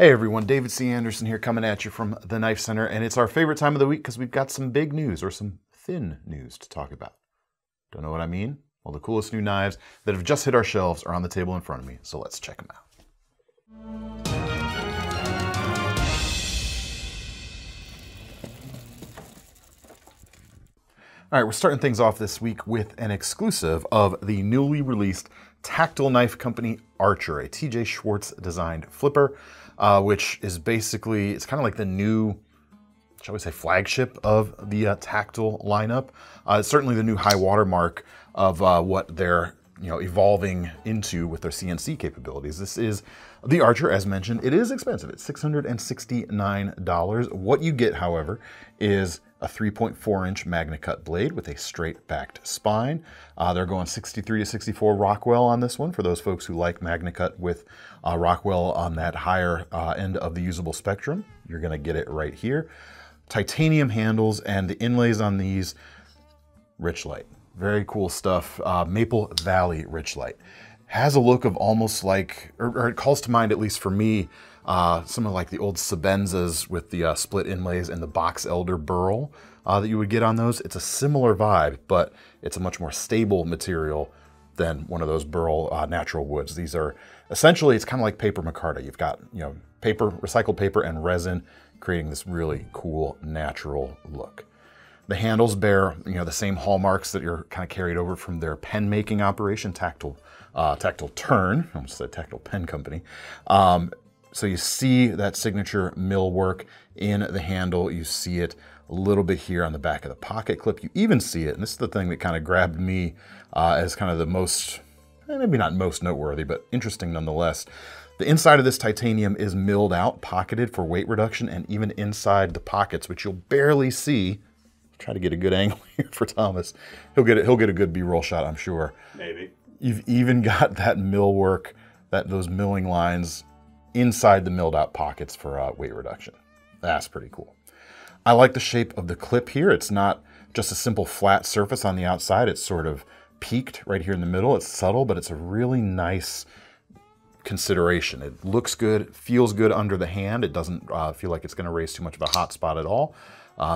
Hey everyone, David C. Anderson here coming at you from the Knife Center, and it's our favorite time of the week because we've got some big news, or some thin news to talk about. Don't know what I mean? Well, the coolest new knives that have just hit our shelves are on the table in front of me, so let's check them out. All right, we're starting things off this week with an exclusive of the newly released tactile knife company Archer, a TJ Schwartz designed flipper, which is basically, it's kind of like the new, shall we say, flagship of the tactile lineup. It's certainly the new high watermark of what they're evolving into with their CNC capabilities. This is the Archer, as mentioned. It is expensive. It's $669. What you get, however, is a 3.4-inch MagnaCut blade with a straight-backed spine. They're going 63 to 64 Rockwell on this one for those folks who like MagnaCut with Rockwell on that higher end of the usable spectrum. You're going to get it right here. Titanium handles, and the inlays on these, Richlite. Very cool stuff. Maple Valley Richlite. Has a look of almost like, or it calls to mind, at least for me, some of like the old Sebenzas with the split inlays and the box elder burl that you would get on those. It's a similar vibe, but it's a much more stable material than one of those burl natural woods. These are essentially, it's kind of like paper micarta. You've got paper, recycled paper and resin, creating this really cool natural look. The handles bear the same hallmarks that are kind of carried over from their pen making operation, Tactile Turn. I almost said Tactile Pen Company. So you see that signature mill work in the handle. You see it a little bit here on the back of the pocket clip. You even see it, and this is the thing that kind of grabbed me as kind of the most, maybe not most noteworthy, but interesting nonetheless. The inside of this titanium is milled out, pocketed for weight reduction, and even inside the pockets, which you'll barely see. Try to get a good angle here for Thomas. He'll get a good B-roll shot, I'm sure. Maybe. You've even got that mill work, those milling lines inside the milled out pockets for weight reduction. That's pretty cool. I like the shape of the clip here. It's not just a simple flat surface on the outside. It's sort of peaked right here in the middle. It's subtle, but it's a really nice consideration. It looks good, feels good under the hand. It doesn't feel like it's going to raise too much of a hot spot at all.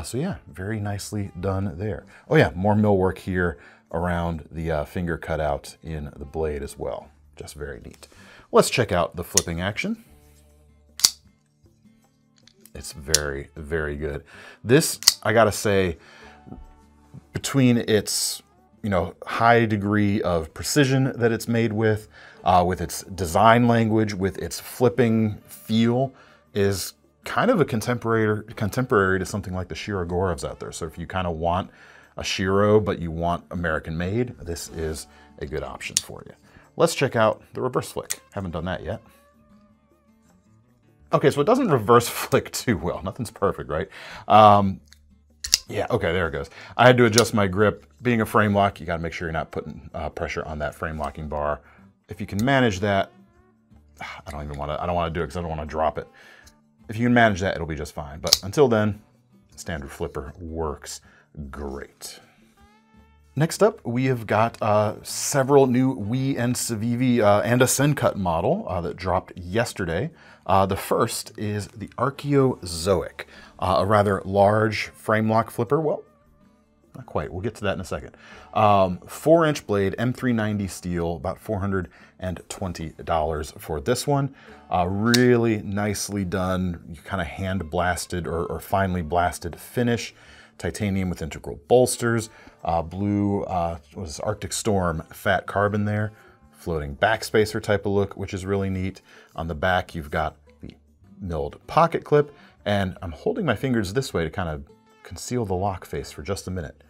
So yeah, very nicely done there. Oh yeah, more millwork here around the finger cutout in the blade as well. Just very neat. Let's check out the flipping action. It's very, very good. This, I gotta say, between its high degree of precision that it's made with its design language, with its flipping feel, is kind of a contemporary to something like the Shiro Gorovs out there. So if you kind of want a Shiro, but you want American made, this is a good option for you. Let's check out the reverse flick. Haven't done that yet. Okay, so it doesn't reverse flick too well. Nothing's perfect, right? Yeah, okay, there it goes. I had to adjust my grip. Being a frame lock, you gotta make sure you're not putting pressure on that frame locking bar. If you can manage that, I don't want to do it because I don't want to drop it. If you can manage that, it'll be just fine. But until then, standard flipper works great. Next up, we have got several new WE and Civivi and a Sencut model that dropped yesterday. The first is the Archeozoic, a rather large frame lock flipper. Well, not quite. We'll get to that in a second. 4-inch blade, M390 steel, about $420 for this one. Really nicely done. You kind of hand blasted or finely blasted finish. Titanium with integral bolsters. Blue, what is this, Arctic Storm fat carbon there. Floating backspacer type of look, which is really neat. On the back, you've got the milled pocket clip. And I'm holding my fingers this way to kind of conceal the lock face for just a minute.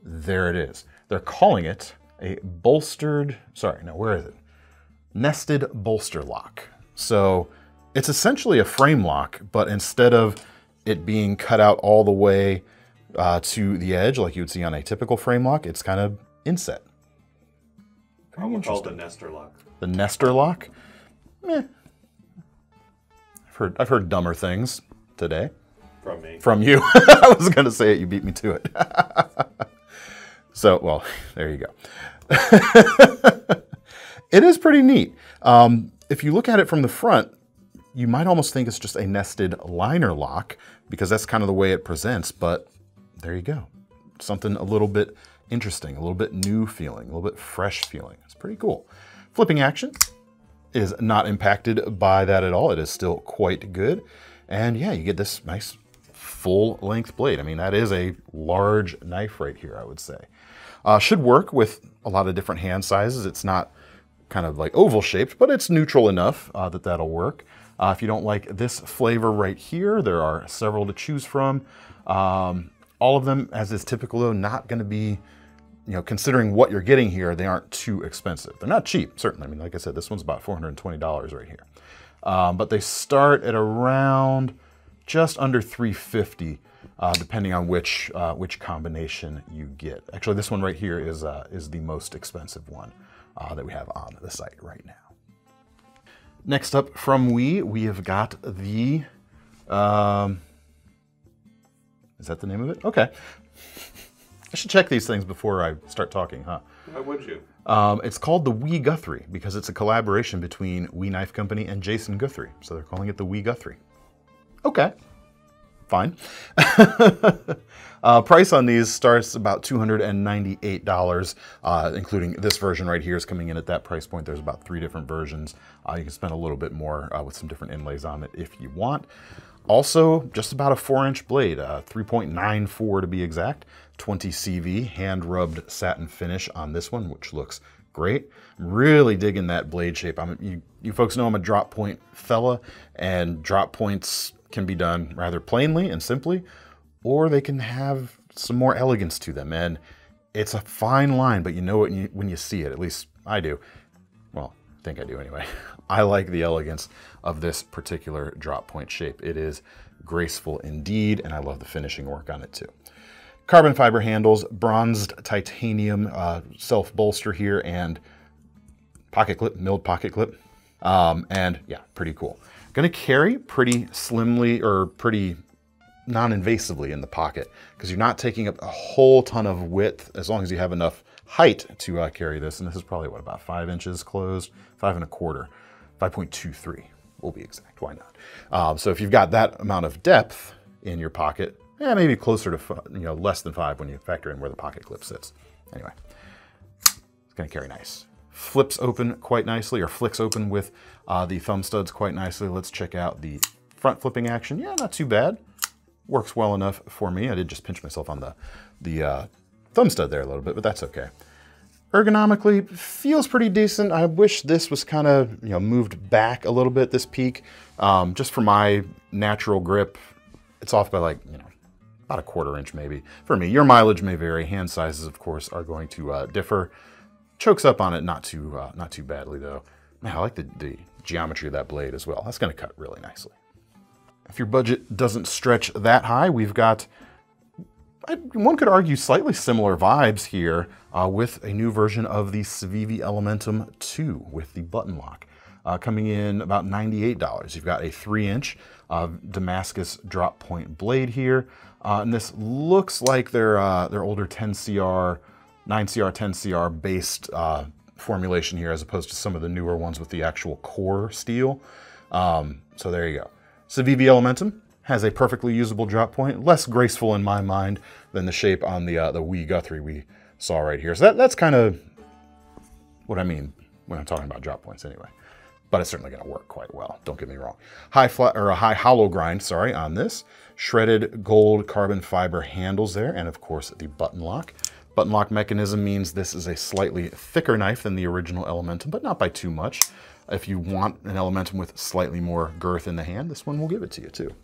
There it is. They're calling it a bolstered, sorry, no, where is it? Nested bolster lock. So it's essentially a frame lock, but instead of it being cut out all the way to the edge like you would see on a typical frame lock, it's kind of inset. I would call it the Nestor lock. The Nestor lock? Eh. I've heard dumber things today. From me. From you. I was going to say it, you beat me to it. So, well, there you go. It is pretty neat. If you look at it from the front, you might almost think it's just a nested liner lock because that's kind of the way it presents, but there you go. Something a little bit interesting, a little bit new feeling, a little bit fresh feeling. It's pretty cool. Flipping action is not impacted by that at all. It is still quite good. And yeah, you get this nice full length blade. I mean, that is a large knife right here, I would say. Should work with a lot of different hand sizes. It's not kind of like oval shaped, but it's neutral enough that that'll work. If you don't like this flavor right here, there are several to choose from. All of them, as is typical though, not gonna be, you know, considering what you're getting here, they aren't too expensive. They're not cheap, certainly. I mean, like I said, this one's about $420 right here. But they start at around just under $350, depending on which combination you get. Actually, this one right here is the most expensive one that we have on the site right now. Next up from WE, we have got the, is that the name of it? Okay. I should check these things before I start talking, huh? Why would you? It's called the WE Guthrie because it's a collaboration between WE Knife Company and Jason Guthrie. So they're calling it the WE Guthrie. Okay, fine. Price on these starts about $298, including this version right here is coming in at that price point. There's about 3 different versions. You can spend a little bit more with some different inlays on it if you want. Also, just about a 4-inch blade, 3.94 to be exact, 20 CV, hand-rubbed satin finish on this one, which looks great. I'm really digging that blade shape. You folks know I'm a drop point fella, and drop points can be done rather plainly and simply, or they can have some more elegance to them. And it's a fine line, but you know it when you see it, at least I do. Well, I think I do anyway. I like the elegance of this particular drop point shape. It is graceful indeed, and I love the finishing work on it too. Carbon fiber handles, bronzed titanium self bolster here, and pocket clip, milled pocket clip. And yeah, pretty cool. Gonna carry pretty slimly or pretty non-invasively in the pocket because you're not taking up a whole ton of width as long as you have enough height to carry this. And this is probably what, about 5 inches closed, 5 1/4, 5.23 will be exact, why not? So if you've got that amount of depth in your pocket, maybe closer to less than 5 when you factor in where the pocket clip sits. Anyway, it's gonna carry nice. Flips open quite nicely, or flicks open with the thumb studs quite nicely. Let's check out the front flipping action. Yeah, not too bad. Works well enough for me. I did just pinch myself on the thumb stud there a little bit, but that's okay. Ergonomically, feels pretty decent. I wish this was kind of moved back a little bit, this peak. Just for my natural grip, it's off by like, about a 1/4 inch maybe. For me, your mileage may vary. Hand sizes, of course, are going to differ. Chokes up on it, not too badly though. Man, I like the geometry of that blade as well. That's gonna cut really nicely. If your budget doesn't stretch that high, we've got, one could argue, slightly similar vibes here with a new version of the Civivi Elementum 2 with the button lock. Coming in about $98. You've got a 3-inch Damascus drop point blade here. And this looks like their older 10CR, 9CR, 10CR based formulation here as opposed to some of the newer ones with the actual core steel. So there you go. Civivi Elementum has a perfectly usable drop point, less graceful in my mind than the shape on the WE Guthrie we saw right here. So that's kind of what I mean when I'm talking about drop points anyway. But it's certainly going to work quite well. Don't get me wrong. High hollow grind, sorry, on this. Shredded gold carbon fiber handles there, and of course the button lock. Button lock mechanism means this is a slightly thicker knife than the original Elementum, but not by too much. If you want an Elementum with slightly more girth in the hand, this one will give it to you too.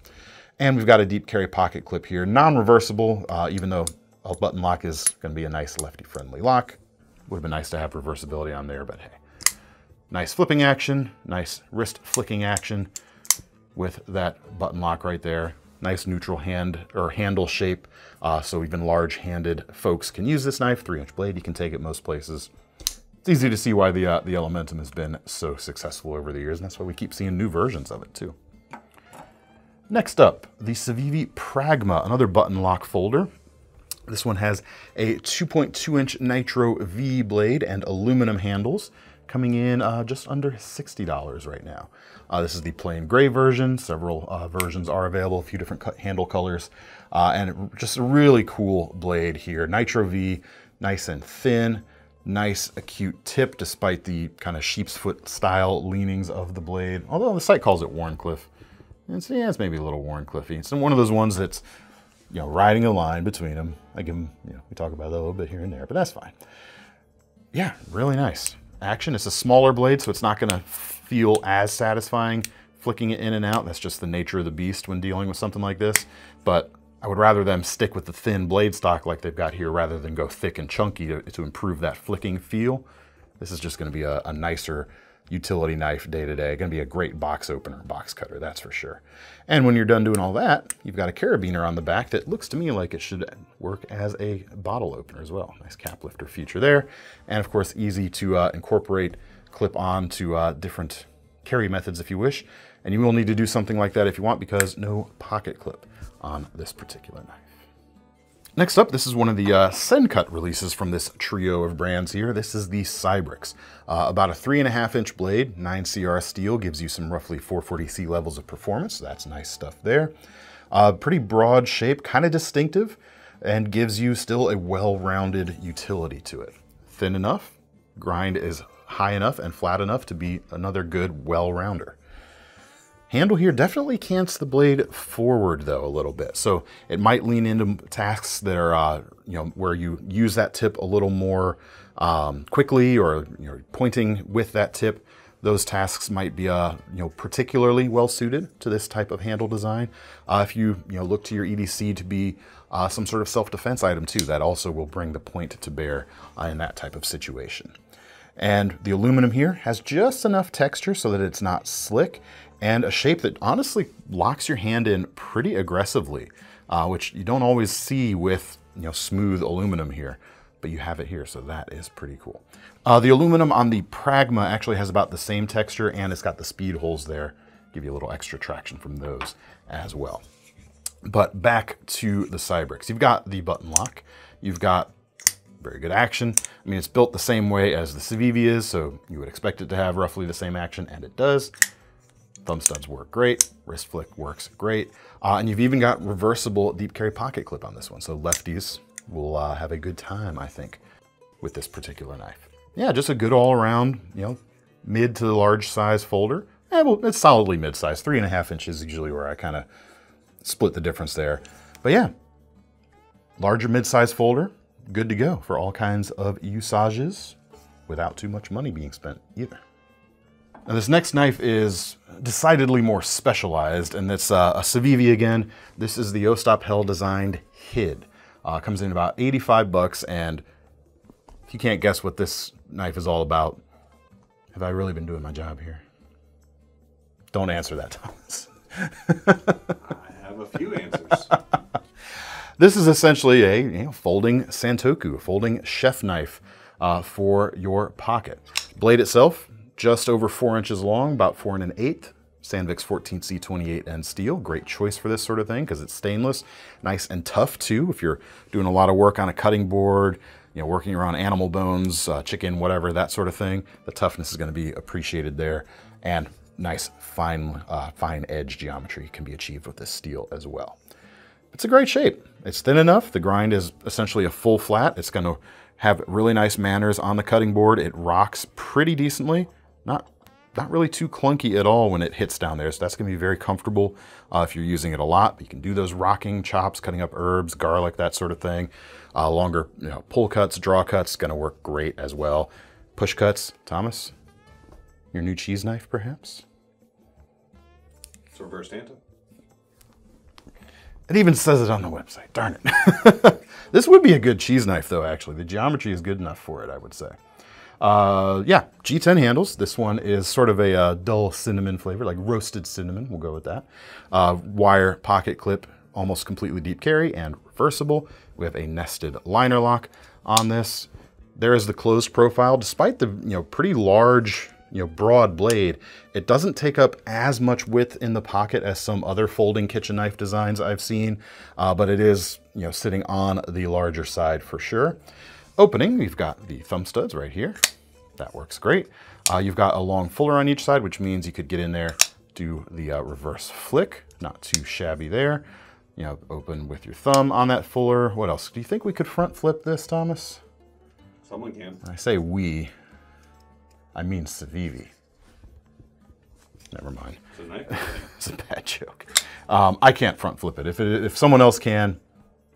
And we've got a deep carry pocket clip here, non-reversible, even though a button lock is going to be a nice lefty-friendly lock. Would have been nice to have reversibility on there, but hey. Nice flipping action, nice wrist flicking action with that button lock right there. Nice neutral hand or handle shape, so even large-handed folks can use this knife. 3-inch blade, you can take it most places. It's easy to see why the Elementum has been so successful over the years, and that's why we keep seeing new versions of it too. Next up, the Civivi Pragma, another button lock folder. This one has a 2.2-inch Nitro V blade and aluminum handles. coming in just under $60 right now. This is the plain gray version. Several versions are available, a few different handle colors, and just a really cool blade here. Nitro V, nice and thin, nice acute tip despite the kind of sheep's foot style leanings of the blade. Although the site calls it Wharncliffe. It's maybe a little Wharncliffe-y. It's one of those ones that's, you know, riding a line between them. I give them, you know, we talk about that a little bit here and there, but that's fine. Yeah, really nice action. It's a smaller blade, so it's not going to feel as satisfying flicking it in and out. That's just the nature of the beast when dealing with something like this. But I would rather them stick with the thin blade stock like they've got here rather than go thick and chunky to improve that flicking feel. This is just going to be a nicer utility knife day to day. Going to be a great box opener, box cutter, that's for sure. And when you're done doing all that, you've got a carabiner on the back that looks to me like it should work as a bottle opener as well. Nice cap lifter feature there. And of course, easy to incorporate, clip on to different carry methods if you wish. And you will need to do something like that if you want, because no pocket clip on this particular knife. Next up, this is one of the Sencut releases from this trio of brands here. This is the Cybrix. About a 3.5-inch blade, 9CR steel, gives you some roughly 440C levels of performance. So that's nice stuff there. Pretty broad shape, kind of distinctive, and gives you still a well-rounded utility to it. Thin enough, grind is high enough and flat enough to be another good well-rounder. Handle here definitely cants the blade forward though a little bit. So it might lean into tasks that are, you know, where you use that tip a little more quickly, or, you know, pointing with that tip. Those tasks might be, you know, particularly well suited to this type of handle design. If you look to your EDC to be some sort of self-defense item too, that also will bring the point to bear in that type of situation. And the aluminum here has just enough texture so that it's not slick, and a shape that honestly locks your hand in pretty aggressively, which you don't always see with, you know, smooth aluminum here, but you have it here, so that is pretty cool. The aluminum on the Pragma actually has about the same texture, and it's got the speed holes there, give you a little extra traction from those as well. But back to the Cybrix. You've got the button lock, you've got very good action. I mean, it's built the same way as the Civivi is, so you would expect it to have roughly the same action, and it does. Thumb studs work great, wrist flick works great, and you've even got reversible deep carry pocket clip on this one, so lefties will have a good time, I think, with this particular knife. Yeah, just a good all-around, you know, mid to large size folder. Well, it's solidly mid-size. 3.5 inches is usually where I kind of split the difference there. But yeah, larger mid-size folder, good to go for all kinds of usages without too much money being spent either. Now this next knife is decidedly more specialized, and it's a Civivi again. This is the Ostap Hell designed HID. Comes in about 85 bucks, and if you can't guess what this knife is all about, have I really been doing my job here? Don't answer that, Thomas. I have a few answers. This is essentially a folding Santoku, a folding chef knife for your pocket. Blade itself, just over 4 inches long, about 4 1/8. Sandvix 14C28N steel, great choice for this sort of thing because it's stainless, nice and tough too. If you're doing a lot of work on a cutting board, you know, working around animal bones, chicken, whatever, that sort of thing, the toughness is going to be appreciated there, and nice fine edge geometry can be achieved with this steel as well. It's a great shape. It's thin enough. The grind is essentially a full flat. It's going to have really nice manners on the cutting board. It rocks pretty decently. Not really too clunky at all when it hits down there. So that's going to be very comfortable if you're using it a lot. You can do those rocking chops, cutting up herbs, garlic, that sort of thing. Longer, you know, pull cuts, draw cuts, going to work great as well. Push cuts, Thomas, your new cheese knife, perhaps? It's reverse Anta. It even says it on the website. Darn it. This would be a good cheese knife, though, actually. The geometry is good enough for it, I would say. Yeah, G10 handles. This one is sort of a dull cinnamon flavor, like roasted cinnamon. We'll go with that. Wire pocket clip, almost completely deep carry and reversible. We have a nested liner lock on this. There is the closed profile. Despite the pretty large, broad blade, it doesn't take up as much width in the pocket as some other folding kitchen knife designs I've seen, but it is sitting on the larger side for sure. Opening, we've got the thumb studs right here. That works great. You've got a long fuller on each side, which means you could get in there, do the reverse flick. Not too shabby there. You know, open with your thumb on that fuller. What else? Do you think we could front flip this, Thomas? Someone can. I say we, I mean Civivi. Never mind. It's a knife. It's a bad joke. I can't front flip it. If someone else can,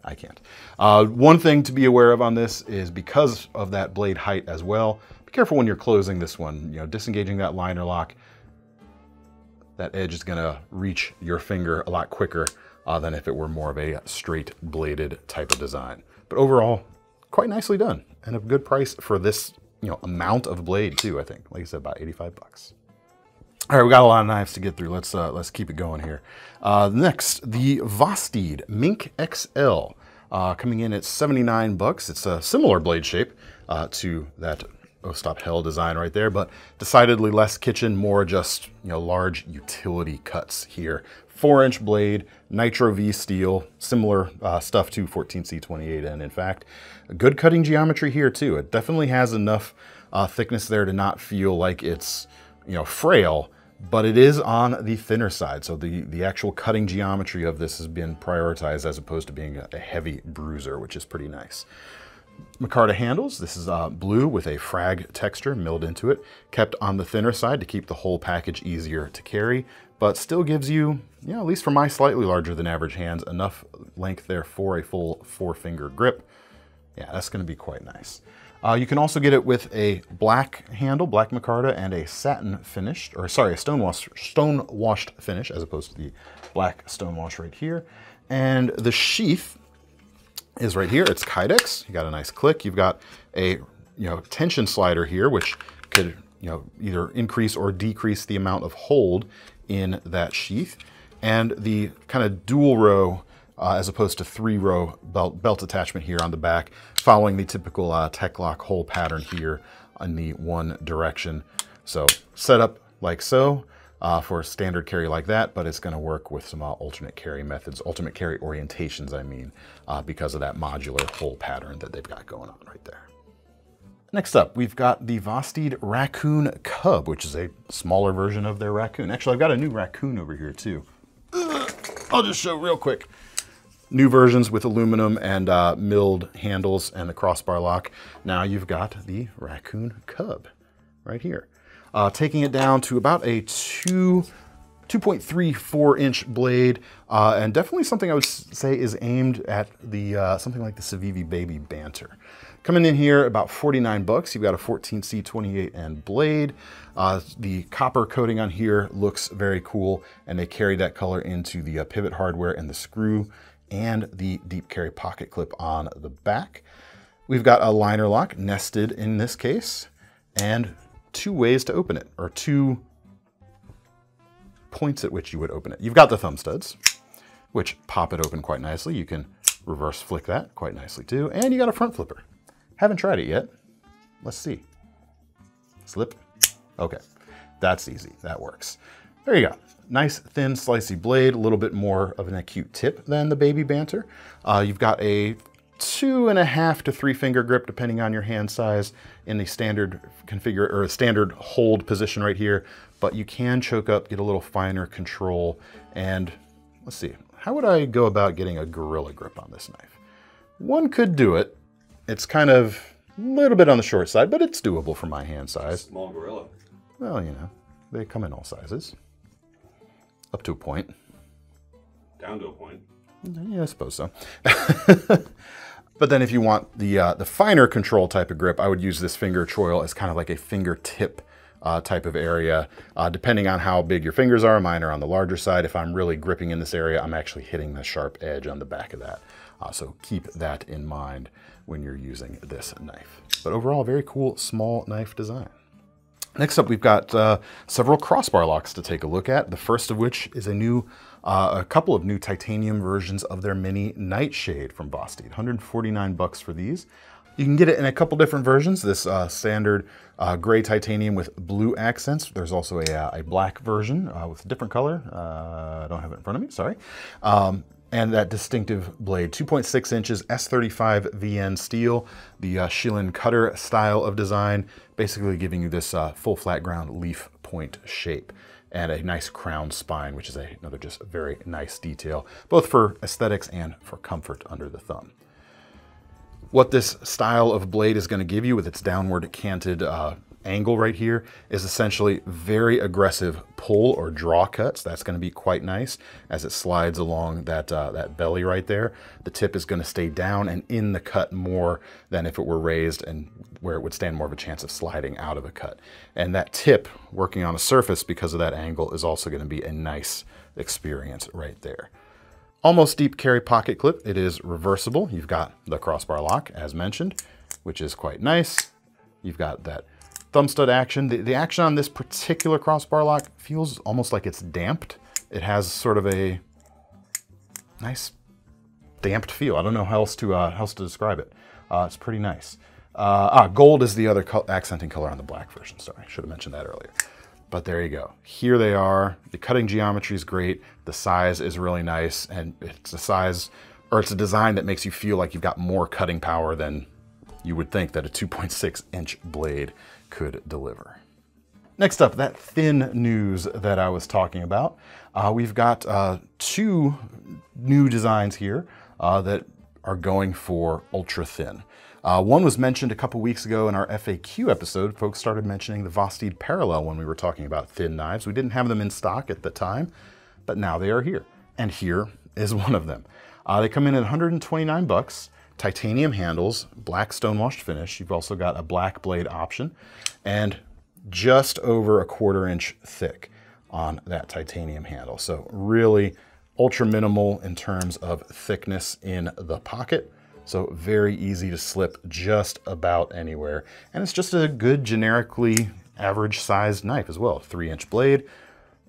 I can't. One thing to be aware of on this is because of that blade height as well, be careful when you're closing this one. You know, disengaging that liner lock, that edge is gonna reach your finger a lot quicker than if it were more of a straight bladed type of design. But overall, quite nicely done and a good price for this, you know, amount of blade too, I think. Like I said, about 85 bucks. All right, we got a lot of knives to get through. Let's keep it going here. Next, the Vosteed Mink XL, coming in at 79 bucks. It's a similar blade shape to that Ostap Hell design right there, but decidedly less kitchen, more just, you know, large utility cuts here. 4-inch blade, Nitro V steel, similar stuff to 14C28N. In fact, a good cutting geometry here too. It definitely has enough thickness there to not feel like it's, you know, frail, but it is on the thinner side. So the actual cutting geometry of this has been prioritized as opposed to being a heavy bruiser, which is pretty nice. Micarta handles, this is blue with a frag texture milled into it, kept on the thinner side to keep the whole package easier to carry, but still gives you, you know, at least for my slightly larger than average hands, enough length there for a full 4-finger grip. Yeah, that's gonna be quite nice. You can also get it with a black handle, black micarta, and a satin finished, or sorry, a stone washed finish, as opposed to the black stone wash right here. And the sheath is right here. It's Kydex. You got a nice click. You've got a, you know, tension slider here, which could, you know, either increase or decrease the amount of hold in that sheath. And the kind of dual row, as opposed to 3-row belt attachment here on the back, following the typical Tek-Lok hole pattern here in the one direction. So set up like so for a standard carry like that, but it's gonna work with some alternate carry methods, alternate carry orientations, I mean, because of that modular hole pattern that they've got going on right there. Next up, we've got the Vosteed Raccoon Cub, which is a smaller version of their Raccoon. Actually, I've got a new Raccoon over here too. I'll just show real quick. New versions with aluminum and milled handles and the crossbar lock. Now you've got the Raccoon Cub right here. Taking it down to about a 2.34-inch blade, and definitely something I would say is aimed at the something like the Civivi Baby Banter. Coming in here about 49 bucks. You've got a 14C28N blade. The copper coating on here looks very cool, and they carry that color into the pivot hardware and the screw and the deep carry pocket clip on the back. We've got a liner lock nested in this case, and 2 ways to open it, or 2 points at which you would open it. You've got the thumb studs, which pop it open quite nicely. You can reverse flick that quite nicely too, and you got a front flipper. Haven't tried it yet. Let's see. Slip. Okay, that's easy. That works. There you go. Nice thin slicey blade, a little bit more of an acute tip than the Baby Banter. You've got a 2.5 to 3-finger grip, depending on your hand size, in the standard configure or standard hold position right here. But you can choke up, get a little finer control. And let's see, how would I go about getting a gorilla grip on this knife? One could do it. It's kind of a little bit on the short side, but it's doable for my hand size. Small gorilla. Well, you know, they come in all sizes. Up to a point. Down to a point. Yeah, I suppose so. But then if you want the finer control type of grip, I would use this finger choil as kind of like a fingertip type of area. Depending on how big your fingers are, mine are on the larger side. If I'm really gripping in this area, I'm actually hitting the sharp edge on the back of that. So keep that in mind when you're using this knife. But overall, very cool small knife design. Next up, we've got several crossbar locks to take a look at. The first of which is a couple of new titanium versions of their mini Nightshade from Vosteed. 149 bucks for these. You can get it in a couple different versions. This standard gray titanium with blue accents. There's also a black version with a different color. I don't have it in front of me, sorry. And that distinctive blade, 2.6 inches, S35 VN steel, the Schillen cutter style of design, basically giving you this full flat ground leaf point shape and a nice crown spine, which is another just very nice detail, both for aesthetics and for comfort under the thumb. What this style of blade is going to give you with its downward canted angle right here is essentially very aggressive pull or draw cuts. That's going to be quite nice as it slides along that that belly right there. The tip is going to stay down and in the cut more than if it were raised, and where it would stand more of a chance of sliding out of a cut. And that tip working on a surface because of that angle is also going to be a nice experience right there. Almost deep carry pocket clip. It is reversible. You've got the crossbar lock as mentioned, which is quite nice. You've got that thumb stud action. The action on this particular crossbar lock feels almost like it's damped. It has sort of a nice damped feel. I don't know how else to describe it. It's pretty nice. Gold is the other accenting color on the black version. Sorry, I should have mentioned that earlier. But there you go. Here they are. The cutting geometry is great. The size is really nice, and it's a size, or it's a design that makes you feel like you've got more cutting power than you would think that a 2.6 inch blade could deliver. Next up, that thin news that I was talking about. We've got two new designs here that are going for ultra thin. One was mentioned a couple weeks ago in our FAQ episode. Folks started mentioning the Vosteed Parallel when we were talking about thin knives. We didn't have them in stock at the time, but now they are here. And here is one of them. They come in at $129, titanium handles, black stonewashed finish. You've also got a black blade option and just over 1/4 inch thick on that titanium handle. So really ultra minimal in terms of thickness in the pocket. So very easy to slip just about anywhere. And it's just a good generically average sized knife as well. 3-inch blade,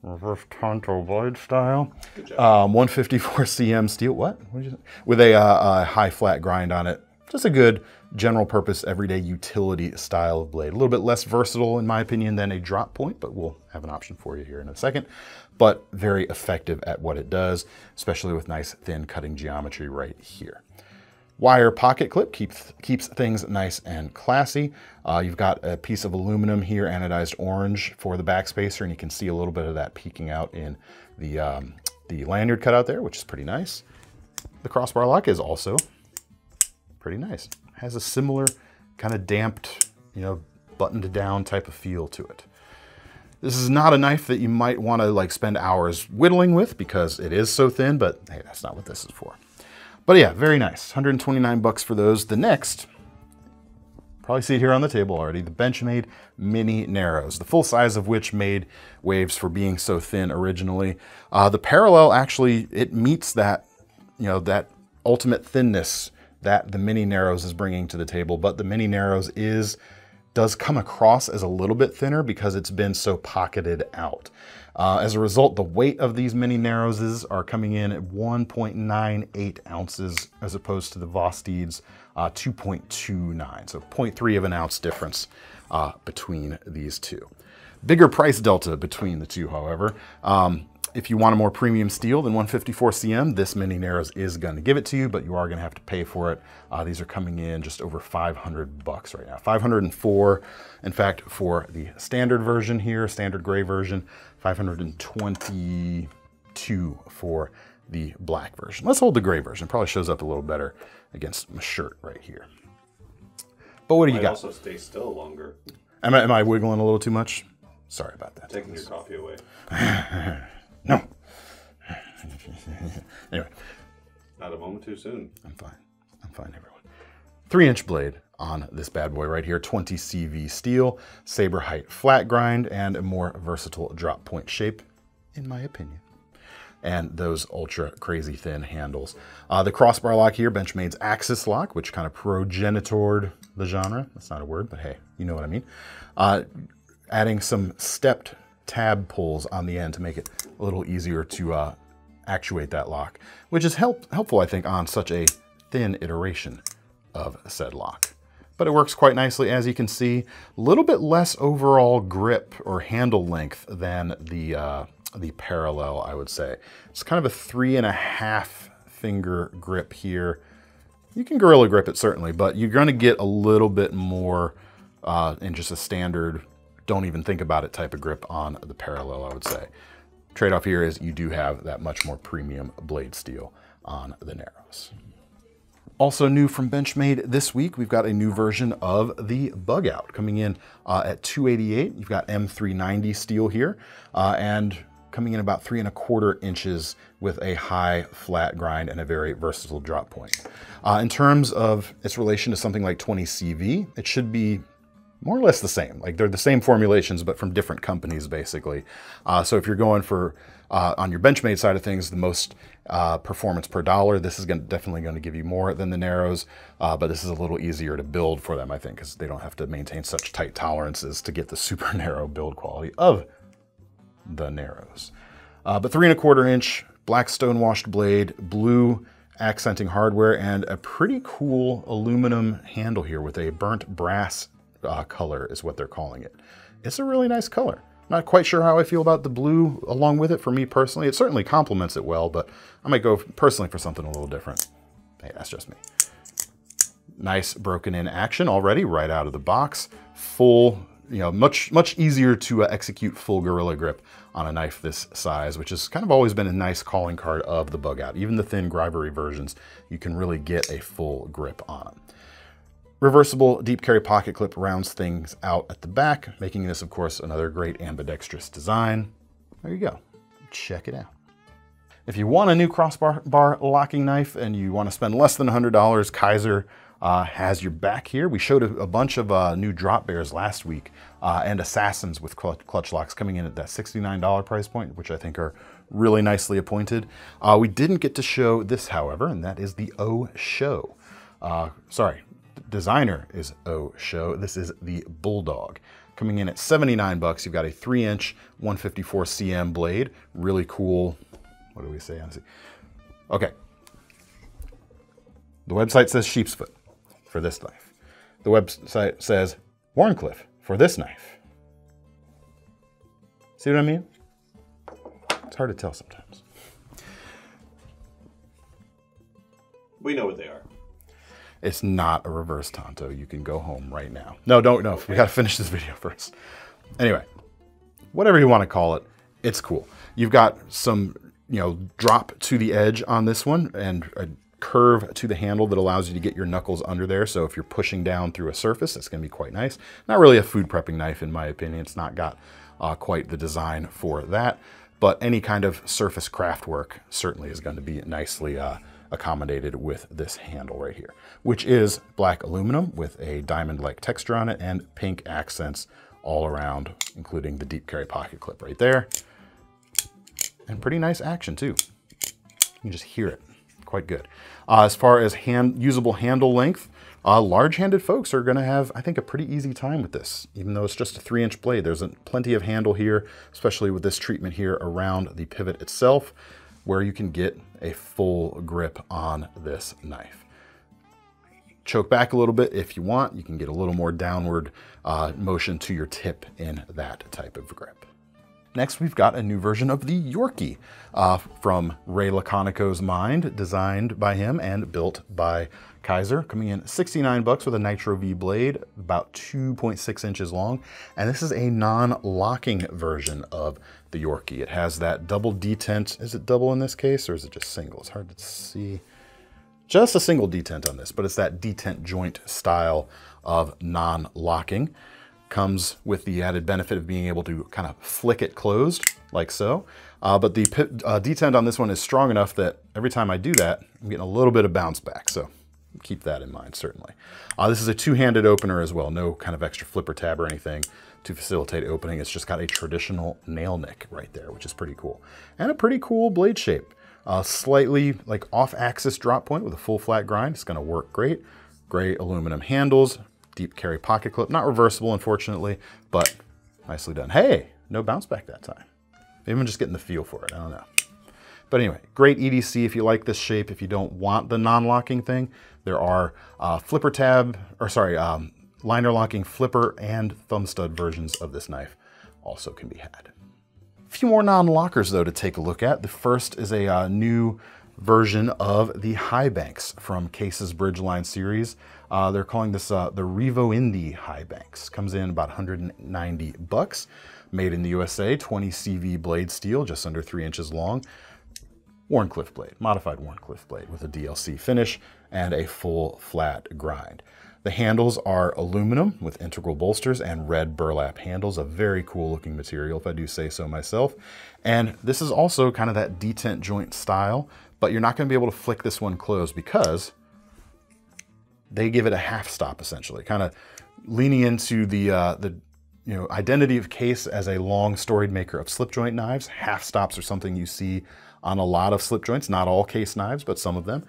reverse tonto blade style. 154 cm steel, what did you say? With a high flat grind on it. Just a good general purpose, everyday utility style of blade. A little bit less versatile in my opinion than a drop point, but we'll have an option for you here in a second. But very effective at what it does, especially with nice thin cutting geometry right here. Wire pocket clip keeps things nice and classy. You've got a piece of aluminum here, anodized orange for the backspacer, and you can see a little bit of that peeking out in the lanyard cutout there, which is pretty nice. The crossbar lock is also pretty nice. Has a similar kind of damped, buttoned down type of feel to it. This is not a knife that you might want to like spend hours whittling with because it is so thin, but hey, that's not what this is for. But yeah, very nice. $129 for those. The next, probably see it here on the table already, the Benchmade Mini Narrows, the full size of which made waves for being so thin originally. The Parallel actually, it meets that, that ultimate thinness that the Mini Narrows is bringing to the table, but the Mini Narrows does come across as a little bit thinner because it's been so pocketed out. As a result, the weight of these Mini Narrows are coming in at 1.98 ounces as opposed to the Vosteed's 2.29. So 0.3 of an ounce difference between these two. Bigger price delta between the two, however. If you want a more premium steel than 154 cm, this Mini Narrows is going to give it to you, but you are going to have to pay for it. These are coming in just over $500 right now. 504, in fact, for the standard version here, standard gray version, 522 for the black version. Let's hold the gray version. It probably shows up a little better against my shirt right here. But what do you got? Also stay still longer. Am I wiggling a little too much? Sorry about that. Taking your coffee away. No. Anyway. Not a moment too soon. I'm fine, everyone. 3-inch blade on this bad boy right here, 20 CV steel, saber height flat grind, and a more versatile drop point shape, in my opinion. And those ultra crazy thin handles. The crossbar lock here, Benchmade's Axis lock, which kind of progenitored the genre. That's not a word, but hey, you know what I mean. Adding some stepped tab pulls on the end to make it a little easier to actuate that lock, which is helpful, I think, on such a thin iteration of said lock. But it works quite nicely, as you can see. A little bit less overall grip or handle length than the Parallel, I would say. It's kind of a 3.5 finger grip here. You can Gorilla Grip it certainly, but you're gonna get a little bit more in just a standard, don't even think about it type of grip on the Parallel, I would say. Trade-off here is you do have that much more premium blade steel on the Narrows. Also new from Benchmade this week, we've got a new version of the Bug Out coming in at $288. You've got M390 steel here, and coming in about 3¼ inches with a high flat grind and a very versatile drop point. In terms of its relation to something like 20CV, it should be more or less the same. Like they're the same formulations, but from different companies basically. So if you're going for, on your Benchmade side of things, the most performance per dollar, this is definitely going to give you more than the Narrows, but this is a little easier to build for them, I think, because they don't have to maintain such tight tolerances to get the super narrow build quality of the Narrows. But 3¼ inch, black stone washed blade, blue accenting hardware, and a pretty cool aluminum handle here with a burnt brass color is what they're calling it. It's a really nice color. Not quite sure how I feel about the blue along with it for me personally. It certainly complements it well, but I might go personally for something a little different. Hey, that's just me. Nice broken in action already right out of the box. Full, you know, much easier to execute full Gorilla Grip on a knife this size, which has kind of always been a nice calling card of the Bug Out. Even the thin Grivory versions, you can really get a full grip on them. Reversible deep carry pocket clip rounds things out at the back, making this, of course, another great ambidextrous design. There you go. Check it out. If you want a new crossbar locking knife and you want to spend less than $100, Kizer has your back here. We showed a bunch of new drop bears last week and assassins with clutch locks coming in at that $69 price point, which I think are really nicely appointed. We didn't get to show this, however, and that is the O-Show. Sorry, the designer is O-Show. This is the Bulldog. Coming in at 79 bucks. You've got a 3-inch 154 cm blade. Really cool. What do we say? Okay. The website says sheepsfoot for this knife. The website says Wharncliffe for this knife. See what I mean? It's hard to tell sometimes. We know what they are. It's not a reverse Tonto. You can go home right now. No, don't. No, we got to finish this video first. Anyway, whatever you want to call it, it's cool. You've got some, you know, drop to the edge on this one and a curve to the handle that allows you to get your knuckles under there. So if you're pushing down through a surface, it's going to be quite nice. Not really a food prepping knife, in my opinion. It's not got quite the design for that, but any kind of surface craft work certainly is going to be nicely accommodated with this handle right here, which is black aluminum with a diamond-like texture on it and pink accents all around, including the deep carry pocket clip right there. And pretty nice action too. You can just hear it, quite good. As far as usable handle length, large-handed folks are gonna have, I think, a pretty easy time with this. Even though it's just a 3-inch blade, there's plenty of handle here, especially with this treatment here around the pivot itself, where you can get a full grip on this knife. Choke back a little bit if you want. You can get a little more downward motion to your tip in that type of grip. Next, we've got a new version of the Yorkie from Ray Laconico's mind, designed by him and built by Kizer, coming in 69 bucks with a Nitro V blade, about 2.6 inches long. And this is a non-locking version of the Yorkie. It has that double detent. Is it double in this case, or is it just single? It's hard to see. Just a single detent on this, but it's that detent joint style of non-locking. Comes with the added benefit of being able to kind of flick it closed, like so. But the detent on this one is strong enough that every time I do that, I'm getting a little bit of bounce back. So keep that in mind, certainly. This is a two-handed opener as well. No kind of extra flipper tab or anything to facilitate opening. It's just got a traditional nail nick right there, which is pretty cool. And a pretty cool blade shape. Slightly like off-axis drop point with a full flat grind. It's gonna work great. Gray aluminum handles, deep carry pocket clip. Not reversible, unfortunately, but nicely done. Hey, no bounce back that time. Maybe I'm just getting the feel for it, I don't know. But anyway, great EDC if you like this shape. If you don't want the non-locking thing, there are flipper tab, or sorry, liner locking flipper and thumb stud versions of this knife also can be had. A few more non-lockers though to take a look at. The first is a new version of the High Banks from Case's Bridgeline series. They're calling this the Revo Indy High Banks. Comes in about 190 bucks. Made in the USA, 20 CV blade steel, just under 3 inches long. Wharncliffe blade, modified Wharncliffe blade with a DLC finish and a full flat grind. The handles are aluminum with integral bolsters and red burlap handles, a very cool looking material if I do say so myself. And this is also kind of that detent joint style, but you're not going to be able to flick this one closed because they give it a half stop essentially, kind of leaning into the identity of Case as a long storied maker of slip joint knives. Half stops are something you see on a lot of slip joints, not all Case knives, but some of them.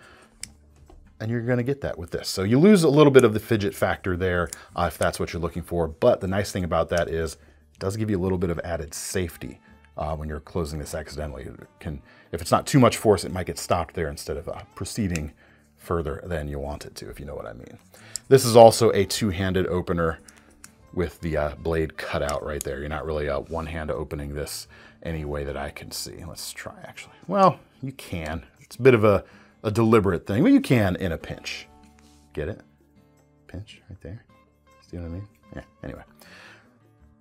And you're gonna get that with this. So you lose a little bit of the fidget factor there if that's what you're looking for. But the nice thing about that is it does give you a little bit of added safety when you're closing this accidentally. If it's not too much force, it might get stopped there instead of proceeding further than you want it to, if you know what I mean. This is also a two-handed opener with the blade cut out right there. You're not really one-hand opening this any way that I can see. Let's try actually. Well, you can. It's a bit of a deliberate thing, but you can in a pinch. Get it? Pinch right there. See what I mean? Yeah, anyway.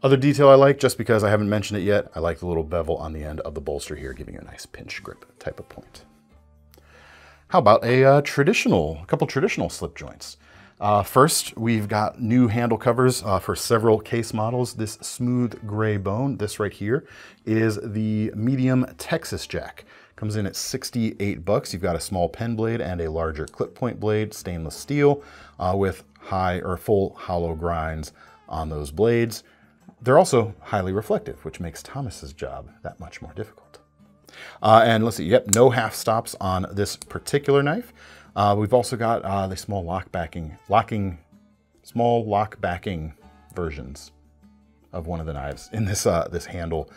Other detail I like, just because I haven't mentioned it yet, I like the little bevel on the end of the bolster here, giving you a nice pinch grip type of point. How about a couple traditional slip joints? First, we've got new handle covers for several Case models. This smooth gray bone, this right here, is the medium Texas Jack. Comes in at 68 bucks. You've got a small pen blade and a larger clip point blade, stainless steel, with high or full hollow grinds on those blades. They're also highly reflective, which makes Thomas's job that much more difficult. And let's see, yep, no half stops on this particular knife. We've also got the small lock backing versions of one of the knives in this this handle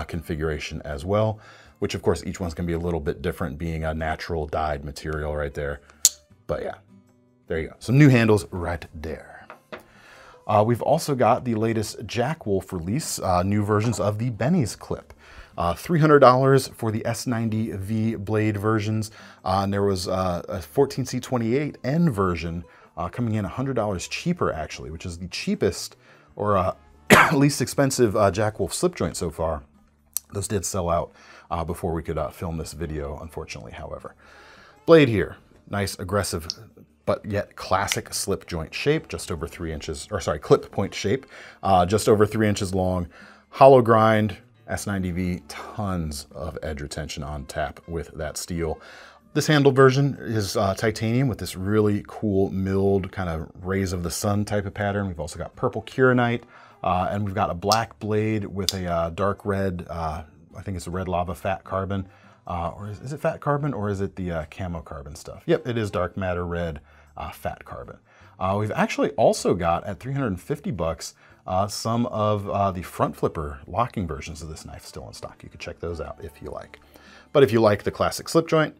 configuration as well, which of course each one's gonna be a little bit different, being a natural dyed material right there. But yeah, there you go. Some new handles right there. We've also got the latest Jack Wolf release, new versions of the Benny's clip. $300 for the S90V blade versions, and there was a 14C28N version coming in $100 cheaper actually, which is the cheapest or least expensive Jack Wolf slip joint so far. Those did sell out before we could film this video, unfortunately, however. Blade here, nice aggressive but yet classic slip joint shape, just over 3 inches, or sorry, clip point shape, just over 3 inches long, hollow grind, S90V, tons of edge retention on tap with that steel. This handle version is titanium with this really cool milled kind of rays of the sun type of pattern. We've also got purple Kieranite, and we've got a black blade with a dark red, I think it's a red lava fat carbon, or is it fat carbon or is it the camo carbon stuff? Yep, it is dark matter red fat carbon. We've actually also got at 350 bucks some of the front flipper locking versions of this knife still in stock. You can check those out if you like. But if you like the classic slip joint,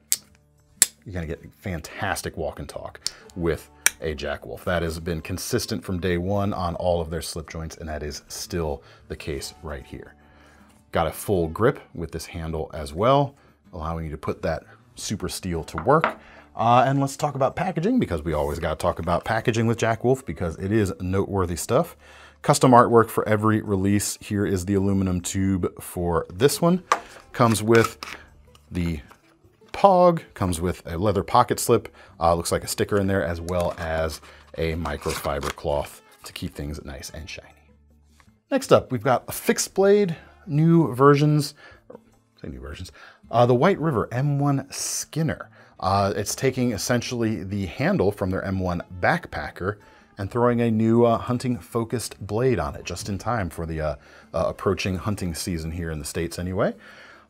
you're gonna get fantastic walk and talk with a Jack Wolf. That has been consistent from day one on all of their slip joints, and that is still the case right here. Got a full grip with this handle as well, allowing you to put that super steel to work. And let's talk about packaging, because we always gotta talk about packaging with Jack Wolf because it is noteworthy stuff. Custom artwork for every release. Here is the aluminum tube for this one. Comes with the POG, comes with a leather pocket slip, looks like a sticker in there, as well as a microfiber cloth to keep things nice and shiny. Next up, we've got a fixed blade, new versions, the White River M1 Skinner. It's taking essentially the handle from their M1 Backpacker and throwing a new hunting-focused blade on it, just in time for the approaching hunting season here in the States anyway.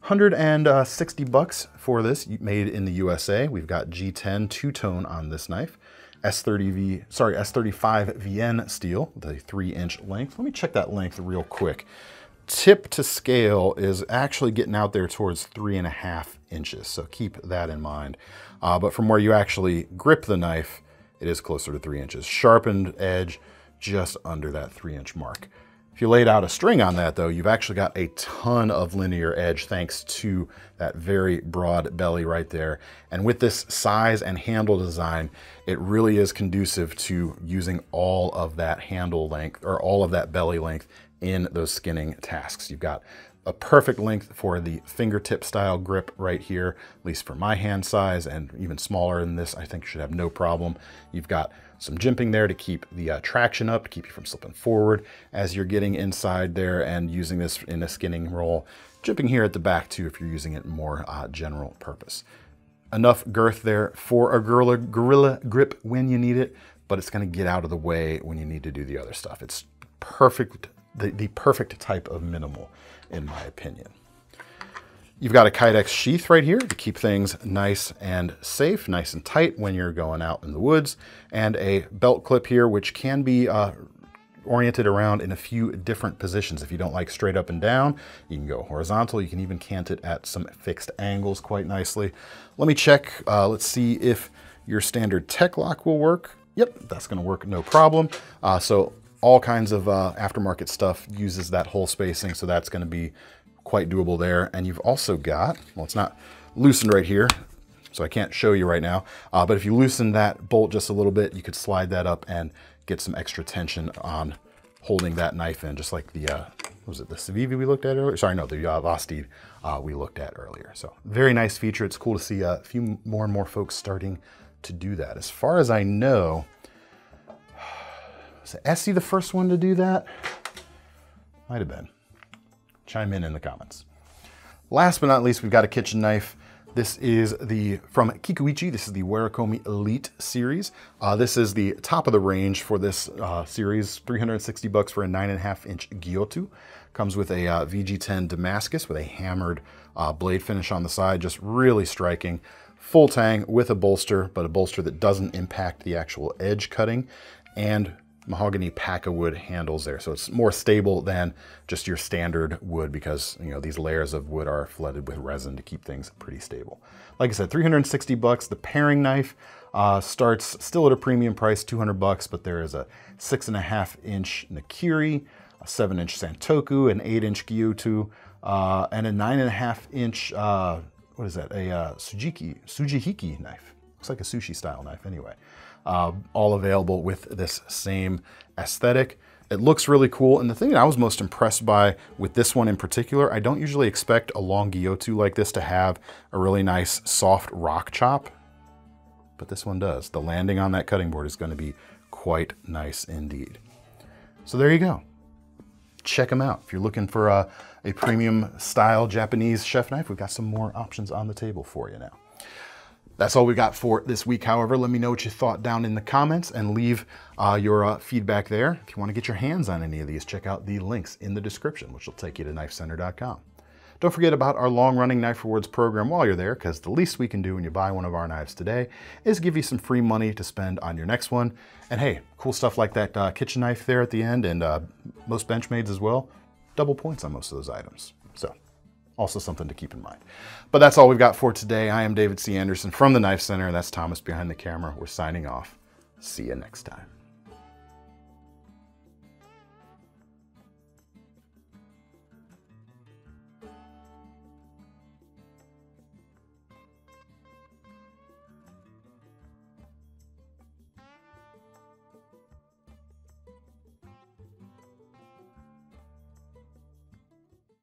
160 bucks for this, made in the USA. We've got G10 two-tone on this knife. S35 VN steel, the 3-inch length. Let me check that length real quick. Tip to scale is actually getting out there towards 3.5 inches, so keep that in mind. But from where you actually grip the knife, it is closer to 3 inches. Sharpened edge just under that 3-inch mark. If you laid out a string on that though, you've actually got a ton of linear edge thanks to that very broad belly right there. And with this size and handle design, it really is conducive to using all of that handle length or all of that belly length in those skinning tasks. You've got a perfect length for the fingertip style grip right here, at least for my hand size, and even smaller than this, I think should have no problem. You've got some jimping there to keep the traction up, to keep you from slipping forward as you're getting inside there and using this in a skinning roll. Jimping here at the back too if you're using it more general purpose. Enough girth there for a gorilla grip when you need it, but it's gonna get out of the way when you need to do the other stuff. It's perfect, the perfect type of minimal, in my opinion. You've got a Kydex sheath right here to keep things nice and safe, nice and tight when you're going out in the woods, and a belt clip here, which can be oriented around in a few different positions. If you don't like straight up and down, you can go horizontal. You can even cant it at some fixed angles quite nicely. Let me check. Let's see if your standard tech lock will work. Yep, that's gonna work no problem. So all kinds of aftermarket stuff uses that hole spacing, so that's gonna be quite doable there. And you've also got, well, it's not loosened right here, so I can't show you right now, but if you loosen that bolt just a little bit, you could slide that up and get some extra tension on holding that knife in, just like the, what was it, the Civivi we looked at earlier? Sorry, no, the Vosteed we looked at earlier. So very nice feature. It's cool to see a few more and more folks starting to do that. As far as I know, was Essie the first one to do that? Might have been. Chime in the comments. Last but not least, we've got a kitchen knife. This is from Kikuichi. This is the Warakomi Elite series. This is the top of the range for this series. 360 bucks for a 9.5-inch Gyotu. Comes with a VG10 Damascus with a hammered blade finish on the side. Just really striking. Full tang with a bolster, but a bolster that doesn't impact the actual edge cutting. And mahogany pack of wood handles there, so it's more stable than just your standard wood because, you know, these layers of wood are flooded with resin to keep things pretty stable. Like I said, 360 bucks. The paring knife starts still at a premium price, 200 bucks, but there is a 6.5-inch Nakiri, a 7-inch Santoku, an 8-inch Gyotu, and a 9.5-inch what is that? A Sujihiki knife. Looks like a sushi style knife anyway. All available with this same aesthetic. It looks really cool. And the thing that I was most impressed by with this one in particular, I don't usually expect a long Gyotu like this to have a really nice soft rock chop, but this one does. The landing on that cutting board is going to be quite nice indeed. So there you go. Check them out. If you're looking for a premium style Japanese chef knife, we've got some more options on the table for you now. That's all we got for this week. However, let me know what you thought down in the comments and leave your feedback there. If you want to get your hands on any of these, check out the links in the description, which will take you to knifecenter.com. Don't forget about our long-running Knife Rewards program while you're there, because the least we can do when you buy one of our knives today is give you some free money to spend on your next one. And hey, cool stuff like that kitchen knife there at the end, and most Benchmades as well. Double points on most of those items. So also something to keep in mind. But that's all we've got for today. I am David C. Anderson from the Knife Center. That's Thomas behind the camera. We're signing off. See you next time.